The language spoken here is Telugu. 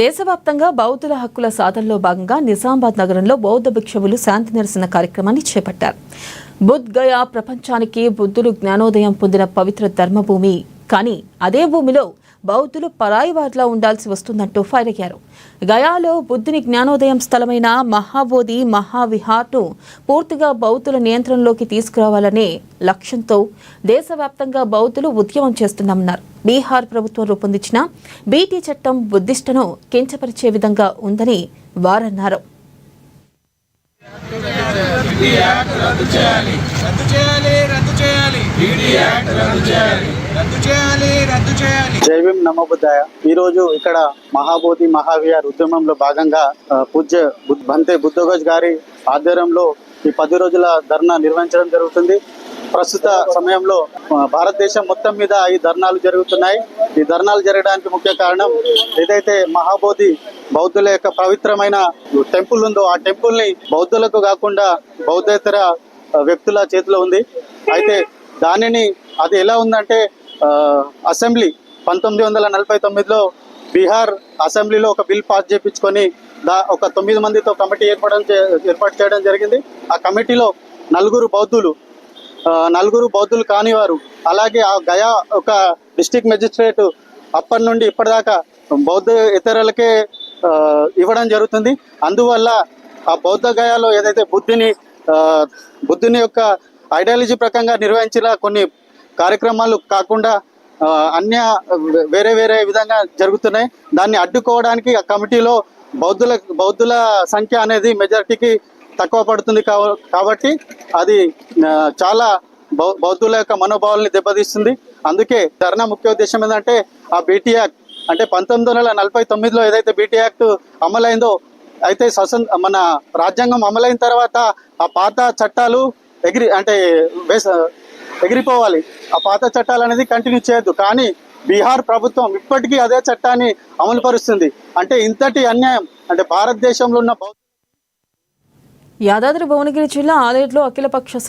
దేశవ్యాప్తంగా బౌద్ధుల హక్కుల సాధనలో భాగంగా నిజామాబాద్ నగరంలో బౌద్ధ భిక్షువులు శాంతి నిరసన కార్యక్రమాన్ని చేపట్టారు. బుద్ధ్ గయా ప్రపంచానికి బుద్ధులు జ్ఞానోదయం పొందిన పవిత్ర ధర్మభూమి, కానీ అదే భూమిలో బౌద్ధులు పరాయివారిలా ఉండాల్సి వస్తుందంటూ ఫైర్ అయ్యారు. గయాలో బుద్ధుని జ్ఞానోదయం స్థలమైన మహాబోధి మహావిహార్ను పూర్తిగా బౌద్ధుల నియంత్రణలోకి తీసుకురావాలనే లక్ష్యంతో దేశవ్యాప్తంగా బౌద్ధులు ఉద్యమం చేస్తున్నామన్నారు. బీహార్ ప్రభుత్వం రూపొందించిన బీటీ చట్టం బుద్ధిస్టును కించపరిచే విధంగా ఉందని వారన్నారు. జై భీమ్ నమో బుద్ధాయ. ఈ రోజు ఇక్కడ మహాబోధి మహావిహార్ ఉద్యమంలో భాగంగా పూజ్య బంతే బుద్ధఘోష్ గారి ఆధ్వర్యంలో ఈ 10 రోజుల ధర్నా నిర్వహించడం జరుగుతుంది. ప్రస్తుత సమయంలో భారతదేశం మొత్తం మీద ఈ ధర్నాలు జరుగుతున్నాయి. ఈ ధర్నాలు జరగడానికి ముఖ్య కారణం ఏదైతే మహాబోధి బౌద్ధుల యొక్క పవిత్రమైన టెంపుల్ ఉందో ఆ టెంపుల్ ని బౌద్ధులకు కాకుండా బౌద్ధేతర వ్యక్తుల చేతిలో ఉంది. అయితే దానిని అది ఎలా ఉందంటే అసెంబ్లీ 1949లో బీహార్ అసెంబ్లీలో ఒక బిల్ పాస్ చేయించుకొని ఒక 9 మందితో కమిటీ ఏర్పాటు చేయడం జరిగింది. ఆ కమిటీలో నలుగురు బౌద్ధులు కానివారు, అలాగే ఆ గయా ఒక డిస్ట్రిక్ట్ మెజిస్ట్రేట్ అప్పటి నుండి ఇప్పటిదాకా బౌద్ధ ఇతరులకే ఇవ్వడం జరుగుతుంది. అందువల్ల ఆ బౌద్ధ గయాలో ఏదైతే బుద్ధుని యొక్క ఐడియాలజీ ప్రకారంగా నిర్వహించిన కొన్ని కార్యక్రమాలు కాకుండా వేరే విధంగా జరుగుతున్నాయి. దాన్ని అడ్డుకోవడానికి ఆ కమిటీలో బౌద్ధుల సంఖ్య అనేది మెజారిటీకి తక్కువ పడుతుంది. కాబట్టి అది చాలా బౌద్ధుల యొక్క మనోభావాలని దెబ్బతీస్తుంది. అందుకే ధర్నా ముఖ్య ఉద్దేశం ఏంటంటే ఆ బీటీ యాక్ట్ అంటే 1949లో ఏదైతే బీటీ యాక్ట్ అమలైందో, అయితే మన రాజ్యాంగం అమలైన తర్వాత ఆ పాత చట్టాలు ఎగిరిపోవాలి. ఆ పాత చట్టాలు అనేది కంటిన్యూ చేయొద్దు. కానీ బీహార్ ప్రభుత్వం ఇప్పటికీ అదే చట్టాన్ని అమలు పరుస్తుంది. అంటే ఇంతటి అన్యాయం అంటే భారతదేశంలో ఉన్న యాదాద్రి భువనగిరి జిల్లా ఆలేరులో అఖిలపక్ష